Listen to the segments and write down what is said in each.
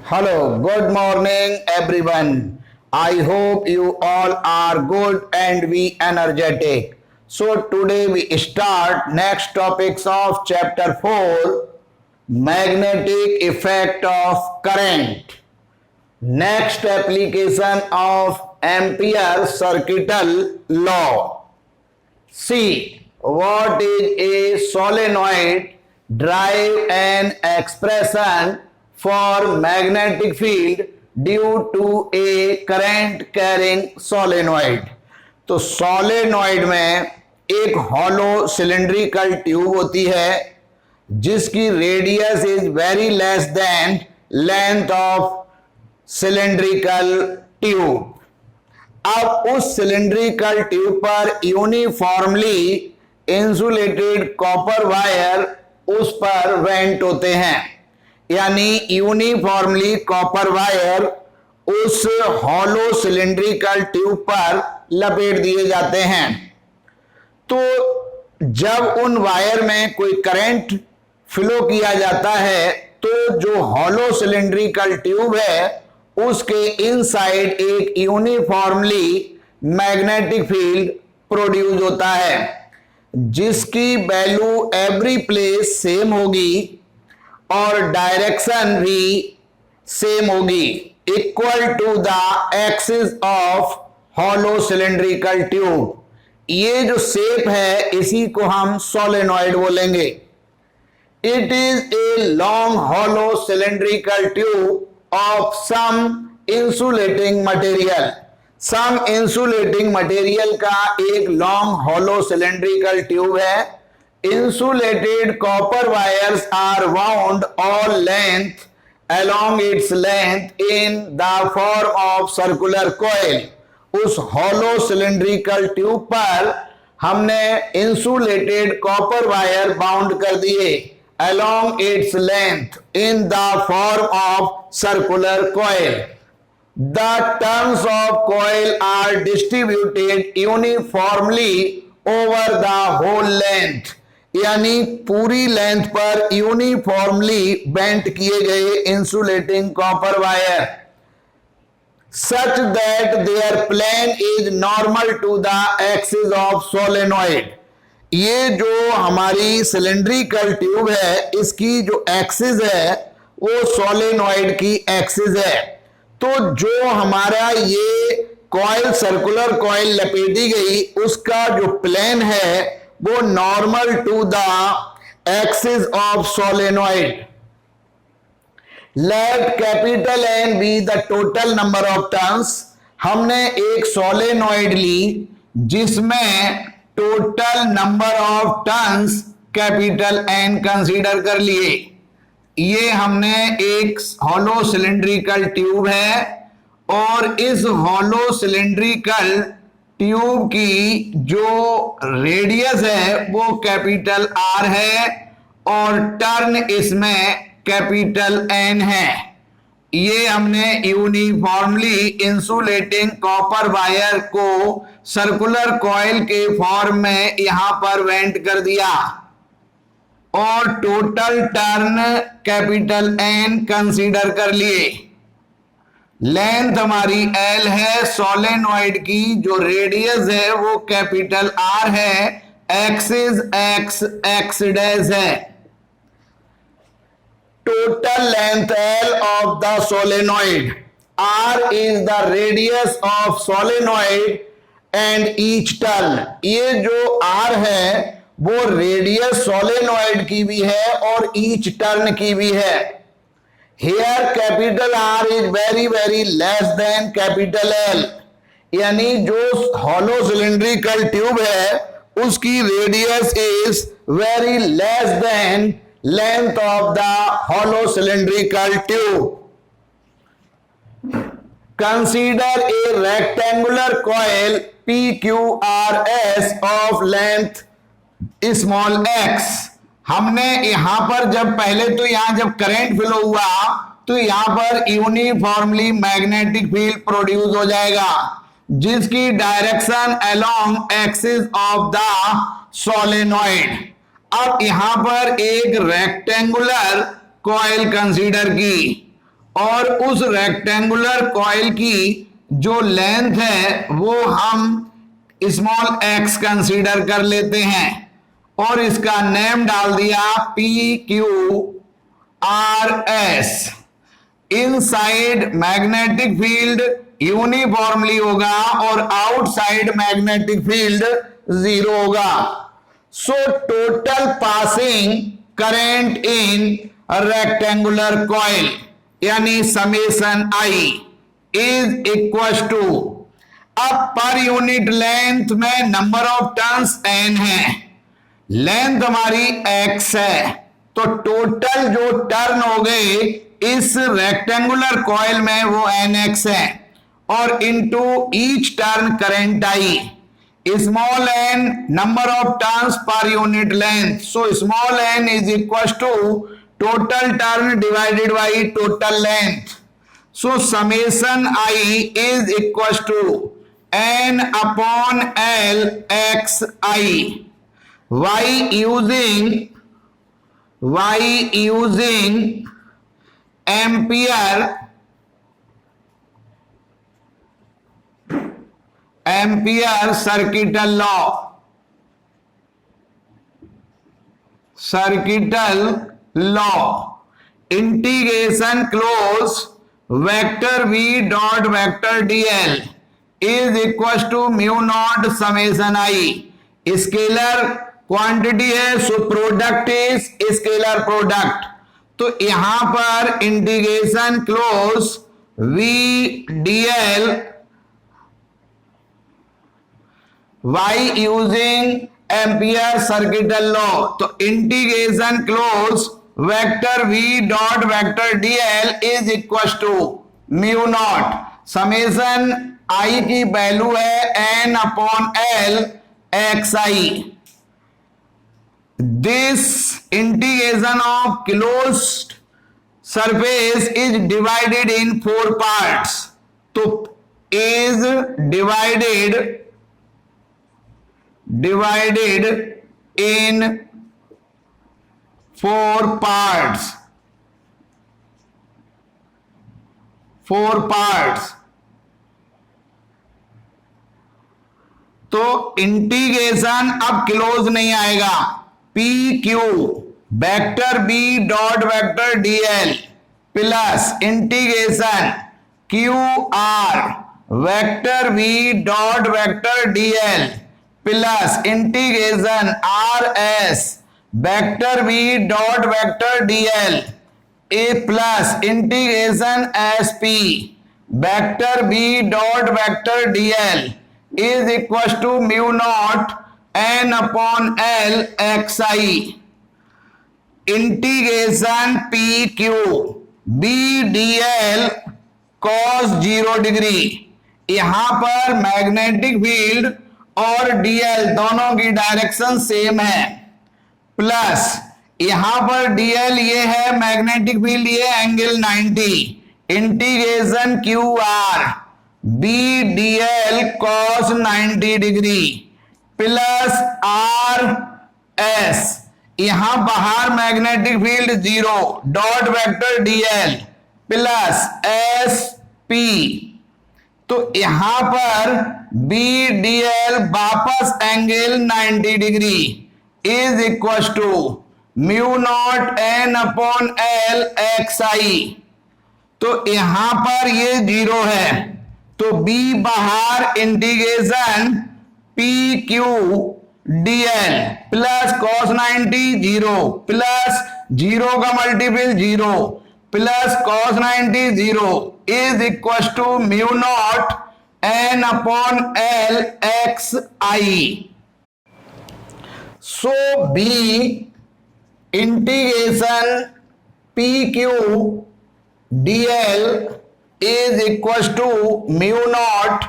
Hello, good morning everyone. I hope you all are good and we energetic. So today we start next topics of chapter 4, magnetic effect of current. Next application of Ampere circuital law. See, what is a solenoid? Drive an expression for magnetic field due to a current carrying solenoid. तो solenoid में एक hollow cylindrical tube होती है जिसकी radius is very less than length of cylindrical tube. अब उस cylindrical tube पर uniformly insulated copper wire उस पर वेंट होते हैं, यानी यूनिफॉर्मली कॉपर वायर उस हॉलो सिलेंड्रिकल ट्यूब पर लपेट दिए जाते हैं. तो जब उन वायर में कोई करंट फ्लो किया जाता है तो जो हॉलो सिलेंड्रिकल ट्यूब है उसके इनसाइड एक यूनिफॉर्मली मैग्नेटिक फील्ड प्रोड्यूस होता है जिसकी वैल्यू एवरी प्लेस सेम होगी और डायरेक्शन भी सेम होगी, equal to the axis of hollow cylindrical tube. ये जो शेप है इसी को हम सोलेनॉइड बोलेंगे. It is a long hollow cylindrical tube of some insulating material. Some insulating material का एक long hollow cylindrical tube है. Insulated copper wires are wound all length along its length in the form of circular coil. उस hollow cylindrical tube पर हमने insulated copper wire bound कर दिए along its length in the form of circular coil. The turns of coil are distributed uniformly over the whole length. यानी पूरी length पर uniformly bent किए गए insulating copper wire such that their plane is normal to the axis of solenoid. ये जो हमारी cylindrical tube है इसकी जो एक्सिस है वो सोलेनॉइड की एक्सिस है. तो जो हमारा ये कॉइल सर्कुलर कॉइल लपेटी गई उसका जो प्लेन है वो normal to the axis of solenoid. Let capital N be the total number of turns. हमने एक सोलेनॉइड ली जिसमें total number of turns capital N consider कर लिए. ये हमने एक हॉलो सिलेंड्रिकल ट्यूब है और इस हॉलो सिलेंड्रिकल ट्यूब की जो रेडियस है वो कैपिटल आर है और टर्न इसमें कैपिटल एन है. ये हमने यूनिफॉर्मली इंसुलेटिंग कॉपर वायर को सर्कुलर कॉइल के फॉर्म में यहां पर वेंट कर दिया और total turn capital N consider कर लिए. लेंथ हमारी एल है, सोलेनॉइड की जो रेडियस है वो कैपिटल आर है, एक्सिस एक्स एक्स डैश है. Total length L of the solenoid. R is the radius of solenoid and each turn. ये जो R है वो रेडियस सोलेनॉइड की भी है और ईच टर्न की भी है. Here capital R is very very less than capital L. यानी जो हॉलो सिलेंड्रिकल ट्यूब है उसकी radius is very less than length of the hollow cylindrical tube. Consider a rectangular coil PQRS of length small x. हमने यहां पर जब पहले तो यहां जब करंट फ्लो हुआ तो यहां पर यूनिफॉर्मली मैग्नेटिक फील्ड प्रोड्यूस हो जाएगा जिसकी direction along axis of the solenoid. अब यहां पर एक रेक्टेंगुलर कॉइल कंसीडर की और उस रेक्टेंगुलर कॉइल की जो लेंथ है वो हम स्मॉल x कंसीडर कर लेते हैं और इसका नेम डाल दिया PQRS। Inside magnetic field uniformly होगा और आउटसाइड मैग्नेटिक फील्ड 0 होगा। So total passing current in rectangular coil यानी summation I is equal to, अब पर यूनिट लेंथ में नंबर ऑफ टर्न्स n है, लेंथ हमारी x है, तो टोटल जो टर्न हो गए इस रेक्टेंगुलर कॉइल में वो nx है और into each turn current I, small n number of turns per unit length, so small n is equal to total turn divided by total length. So summation I is equal to n upon L xi, y using ampere circuital law, integration close vector v dot vector dl is equal to mu naught summation I। Scalar quantity है so product is scalar product, तो यहां पर integration close v dl y using ampere circuital law, तो integration close vector v dot vector dl is equal to mu naught summation I की value है n upon L xi। This integration of closed surface is divided in 4 parts, तो is divided in 4 parts, 4 parts. तो integration अब क्लोज नहीं आएगा, P Q vector B dot vector dl plus integration Q R vector v dot vector dl plus integration R S vector v dot vector dl A plus integration S P vector v dot vector dl is equal to mu nought n upon L xi। Integration P Q B dl cos 0 degree, यहां पर magnetic field और dl दोनों की direction same है, plus यहां पर dl ये है मैग्नेटिक फील्ड, ये angle 90, integration Q R B dl cos 90 degree plus R S, यहां बाहर magnetic field 0 dot vector dl plus S P, तो यहां पर बी dl वापस angle 90 degree is equal to mu nought n upon L xi, तो यहां पर ये 0 है, तो b बाहर integration P Q dl plus cos 90 0 plus 0 का multiple 0 plus cos 90 0 is equal to mu nought n upon L xi। So b integration P Q dl is equal to mu nought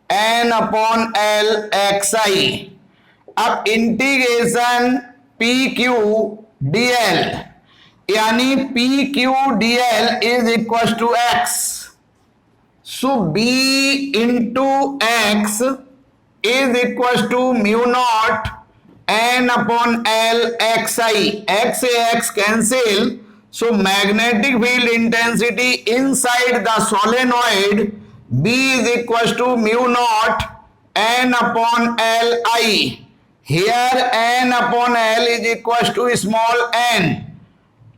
n upon L xi। अब integration P Q dl यानी P Q dl is equal to x, so b into x is equal to mu nought n upon L xi, x से x cancel, So magnetic field intensity inside the solenoid B is equals to mu naught N upon Li. Here N upon L is equals to small n.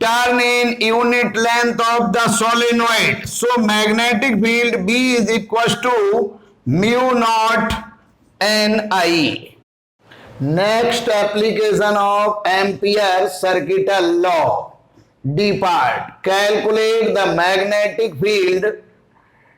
Turn in unit length of the solenoid. So magnetic field B is equals to mu naught Ni. Next application of Ampere's circuital law. D part. Calculate the magnetic field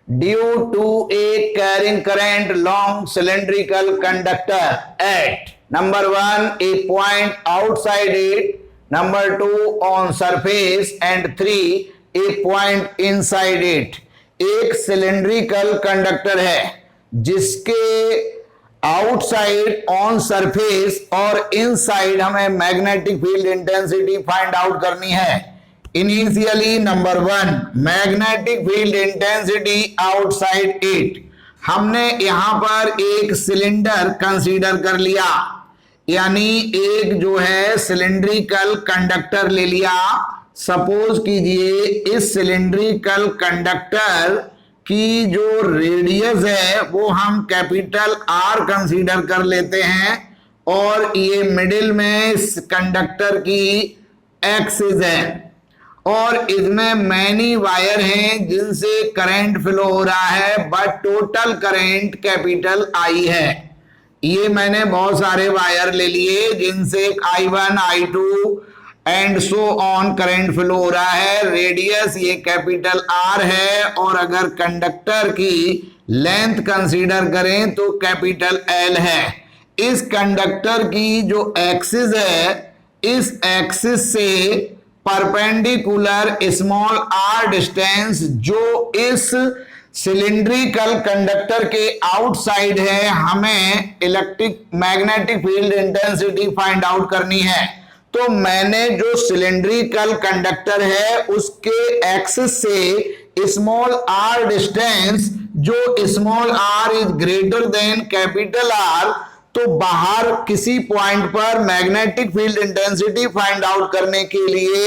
due to a carrying current long cylindrical conductor at number 1 a point outside it, number 2 on surface and 3 a point inside it. एक cylindrical conductor है जिसके outside, on surface और inside हमें magnetic field intensity find out करनी है. Initially number 1 magnetic field intensity outside it. हमने यहां पर एक सिलेंडर कंसीडर कर लिया, यानी एक जो है सिलेंड्रिकल कंडक्टर ले लिया. सपोज कीजिए इस सिलेंड्रिकल कंडक्टर की जो रेडियस है वो हम कैपिटल आर कंसीडर कर लेते हैं और ये मिडिल में इस कंडक्टर की एक्सिस है और इसमें मैनी वायर हैं जिनसे करंट फ्लो हो रहा है, but total current capital I है. ये मैंने बहुत सारे वायर ले लिए जिनसे I1 I2 and so on current flow हो रहा है. रेडियस ये कैपिटल आर है और अगर कंडक्टर की लेंथ कंसीडर करें तो कैपिटल एल है. इस कंडक्टर की जो एक्सिस है, इस एक्सिस से परपेंडिकुलर स्मॉल आर डिस्टेंस जो इस सिलिंड्रिकल कंडक्टर के आउटसाइड है, हमें electric magnetic field intensity find out करनी है. तो मैंने जो सिलिंड्रिकल कंडक्टर है उसके एक्सिस से स्मॉल आर डिस्टेंस, जो small are is greater than capital R, तो बाहर किसी पॉइंट पर magnetic field intensity find out करने के लिए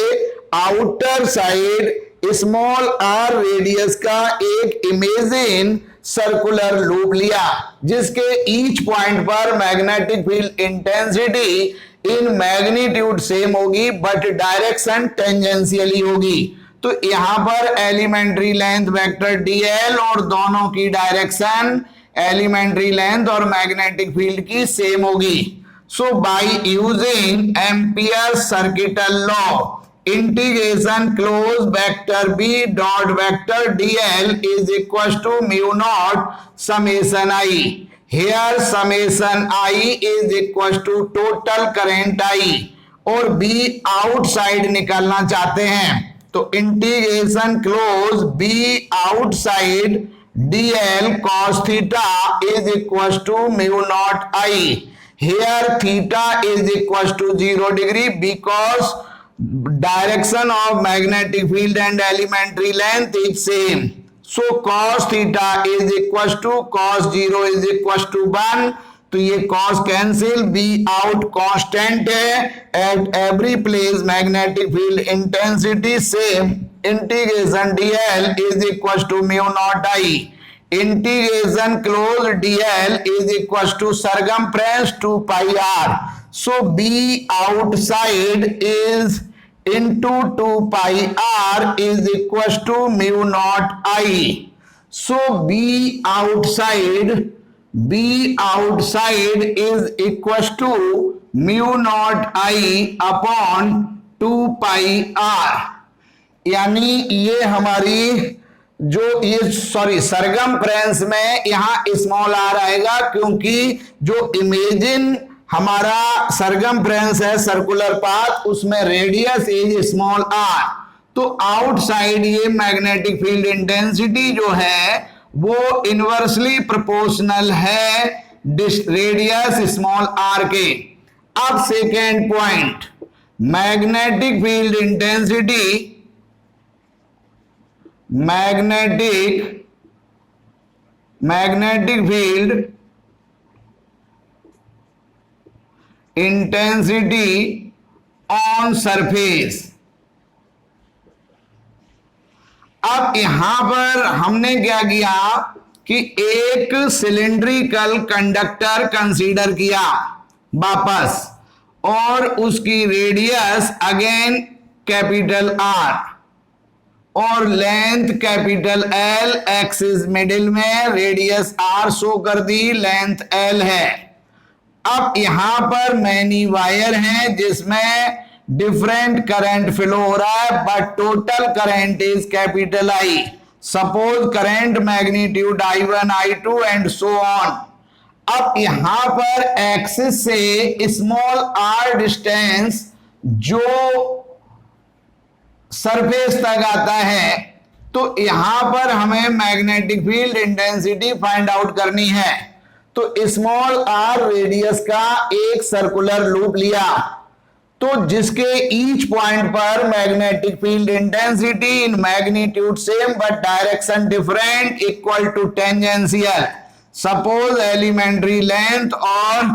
outer side small r radius का एक इमेजिन सर्कुलर लूप लिया जिसके ईच पॉइंट पर magnetic field intensity in magnitude same होगी बट डायरेक्शन टेंजेंशियली होगी. तो यहां पर एलिमेंट्री लेंथ वेक्टर dl और दोनों की डायरेक्शन एलिमेंट्री लेंथ और मैग्नेटिक फील्ड की सेम होगी. So by using ampere's circuital law, integration close vector b dot vector dl is equal to mu naught summation i. Here summation I is equal to total current I और B outside निकालना चाहते हैं तो integration close B outside dl cos theta is equal to mu naught I. Here theta is equal to 0 degree because direction of magnetic field and elementary length is same. So cos theta is equal to cos 0 is equal to 1. तो ये cos cancel, B out constant है. At every place magnetic field intensity same. Integration dl is equal to mu naught I. Integration close dl is equal to circumference 2 pi r. So B outside is into 2 pi r is equals to mu naught I. So B outside is equals to mu naught I upon 2 pi r. यानी ये हमारी जो ये circumference में यहाँ small are आएगा क्योंकि जो इमेजिन हमारा सरकमफ्रेंस है सर्कुलर पाथ उसमें रेडियस इज स्मॉल आर. तो आउटसाइड ये मैग्नेटिक फील्ड इंटेंसिटी जो है वो इनवर्सली प्रोपोर्शनल है रेडियस स्मॉल आर के. अब second point, magnetic field intensity magnetic field intensity on surface. अब यहां पर हमने क्या किया कि एक सिलिंड्रिकल कंडक्टर कंसीडर किया वापस, और उसकी रेडियस अगेन कैपिटल आर और length capital L, axis middle में, रेडियस आर शो कर दी, लेंथ एल है। अब यहां पर मैनी वायर हैं जिसमें डिफरेंट करंट फ्लो हो रहा है, but total current is capital I. Suppose current magnitude I1 I2 and so on. अब यहां पर एक्सिस से स्मॉल आर डिस्टेंस जो सरफेस तक आता है, तो यहां पर हमें magnetic field intensity find out करनी है। तो स्मॉल आर रेडियस का एक सर्कुलर लूप लिया, तो जिसके ईच पॉइंट पर magnetic field intensity in magnitude same but direction different equal to tangential. Suppose elementary length और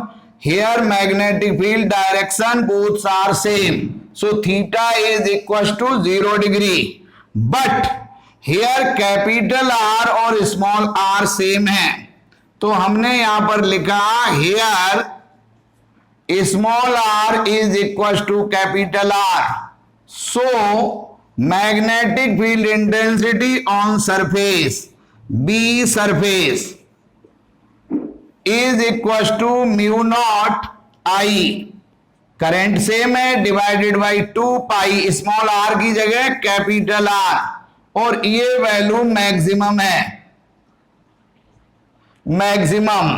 here magnetic field direction both are same, so theta is equal to 0 degree, but here capital R और small R same है। तो हमने यहां पर लिखा here small are is equal to capital R, so magnetic field intensity on surface B surface is equal to mu naught I, current same है, divided by 2 pi small r की जगह capital R, और ये value maximum है, maximum.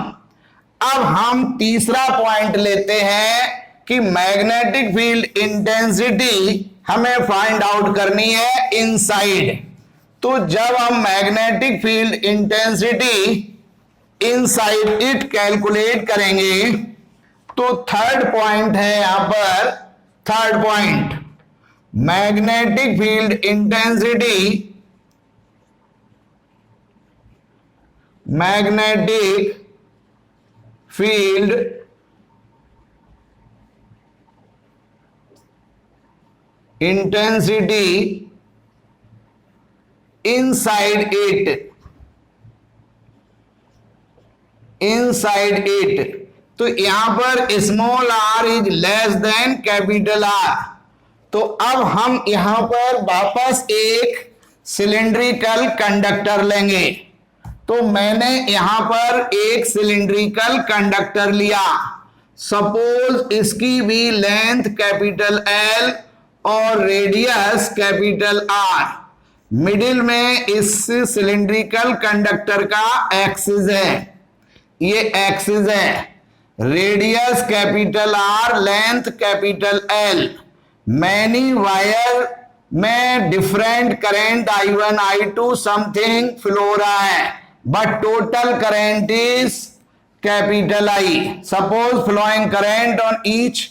अब हम तीसरा point लेते हैं कि मैग्नेटिक फील्ड इंटेंसिटी हमें फाइंड आउट करनी है इनसाइड। तो जब हम magnetic field intensity inside it calculate करेंगे, तो थर्ड पॉइंट है यहां पर, third point magnetic field intensity, magnetic field intensity inside it, inside it. तो यहां पर small are is less than capital R. तो अब हम यहां पर वापस एक सिलिंड्रिकल कंडक्टर लेंगे। तो मैंने यहां पर एक सिलिंड्रिकल कंडक्टर लिया, सपोज इसकी भी लेंथ कैपिटल एल और रेडियस कैपिटल आर, मिडिल में इस सिलिंड्रिकल कंडक्टर का एक्सिस है, ये एक्सिस है, radius capital R, length capital L. Many wire में different current I1 I2 something flow रहा है, but total current is capital I. Suppose flowing current on each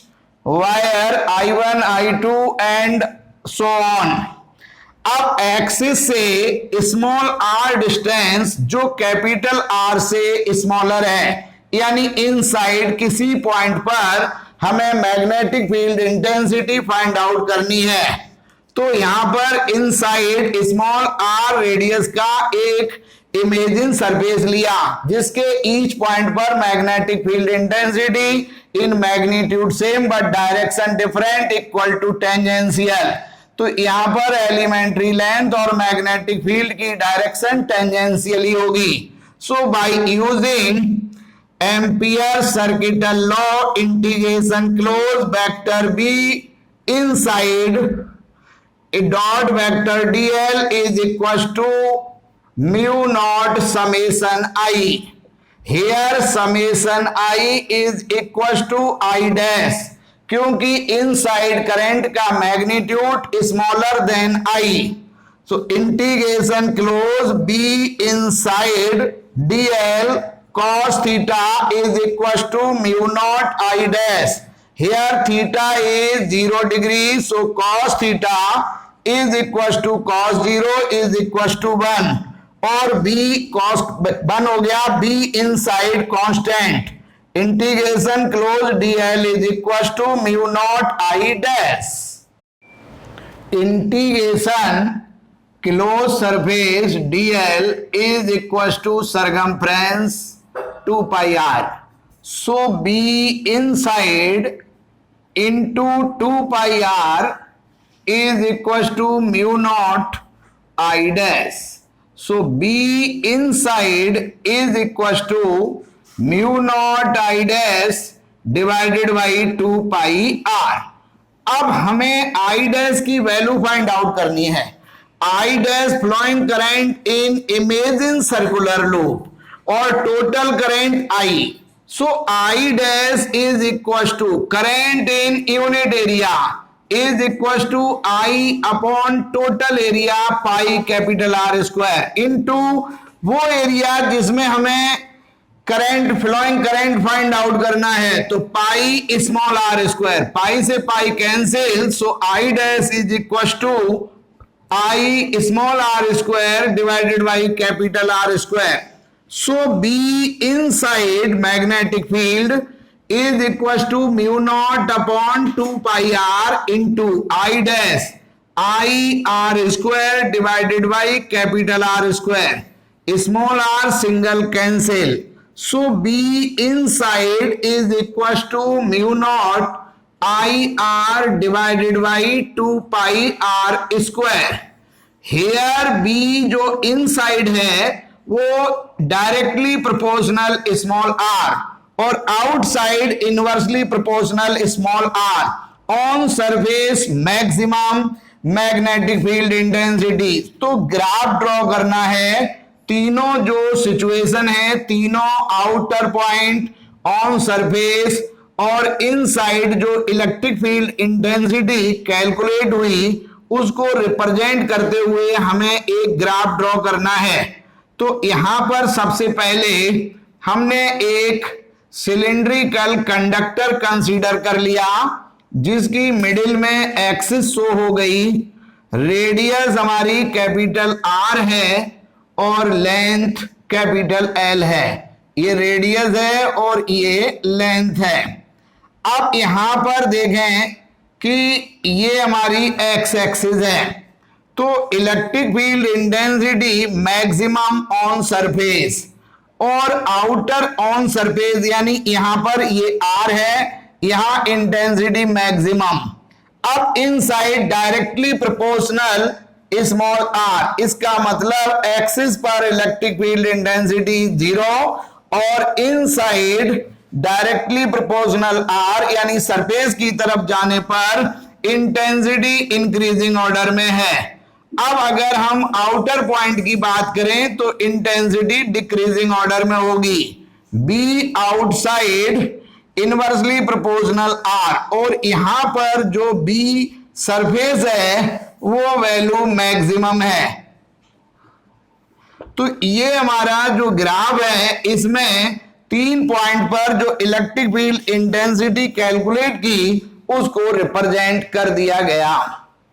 wire I1 I2 and so on. अब axis से small r distance जो capital R से smaller है, यानी inside किसी point पर हमें magnetic field intensity find out करनी है। तो यहां पर इनसाइड स्मॉल आर रेडियस का एक इमेजिन सरफेस लिया, जिसके ईच पॉइंट पर magnetic field intensity in magnitude same but direction different equal to tangential. तो यहां पर एलिमेंट्री लेंथ और मैग्नेटिक फील्ड की डायरेक्शन टेंजेंशियली होगी। So by using ampere circuital law, integration close vector B inside a dot vector dl is equals to mu naught summation I. Here summation I is equals to I dash, क्योंकि inside current का magnitude smaller than I. So integration close B inside dl cos theta is equals to mu naught I dash. Here theta is 0 degree, so cos theta is equals to cos 0 is equals to 1, और b cos 1 हो गया, b inside constant, integration close dl is equals to mu naught I dash। Integration close surface dl is equals to circumference 2 pi r. So B inside into 2 pi r is equals to mu naught I dash. So B inside is equals to mu naught I dash divided by 2 pi r. अब हमें I dash की value find out करनी है. I dash flowing current in imagine circular loop or total current I. So I dash is equals to current in unit area is equals to I upon total area pi capital R square into वो area जिसमें हमें current flowing current find out करना है. तो pi small r square, pi से pi cancel, so I dash is equal to I small r square divided by capital R square. So B inside magnetic field is equal to mu naught upon 2 pi r into I dash I r square divided by capital R square. Small r single cancel. So B inside is equals to mu naught IR divided by 2 pi R square. Here B जो inside है वो directly proportional small r और outside inversely proportional small r on surface maximum magnetic field intensity. तो graph draw करना है. तीनों जो situation है, तीनों आउटर पॉइंट, ऑन सरफेस और इनसाइड जो इलेक्ट्रिक फील्ड इंटेंसिटी कैलकुलेट हुई उसको रिप्रेजेंट करते हुए हमें एक ग्राफ ड्रॉ करना है. तो यहां पर सबसे पहले हमने एक सिलिंड्रिकल कंडक्टर कंसीडर कर लिया जिसकी मिडिल में एक्सिस शो हो गई. रेडियस हमारी कैपिटल आर है और लेंथ कैपिटल एल है. ये रेडियस है और ये लेंथ है. अब यहां पर देखें कि ये हमारी एक्स एक्सिस है. तो electric field intensity maximum on surface और आउटर ऑन सरफेस, यानी यहां पर ये आर है, यहां इंटेंसिटी मैक्सिमम. अब inside directly proportional small r. इसका मतलब एक्सिस पर इलेक्ट्रिक फील्ड इंटेंसिटी 0 और इनसाइड डायरेक्टली प्रोपोर्शनल आर यानी सरफेस की तरफ जाने पर इंटेंसिटी इंक्रीजिंग ऑर्डर में है. अब अगर हम आउटर पॉइंट की बात करें तो इंटेंसिटी डिक्रीजिंग ऑर्डर में होगी. B outside inversely proportional R और यहां पर जो बी सरफेस है वो वैल्यू मैक्सिमम है. तो ये हमारा जो ग्राफ है इसमें 3 पॉइंट पर जो इलेक्ट्रिक फील्ड इंटेंसिटी कैलकुलेट की उसको रिप्रेजेंट कर दिया गया.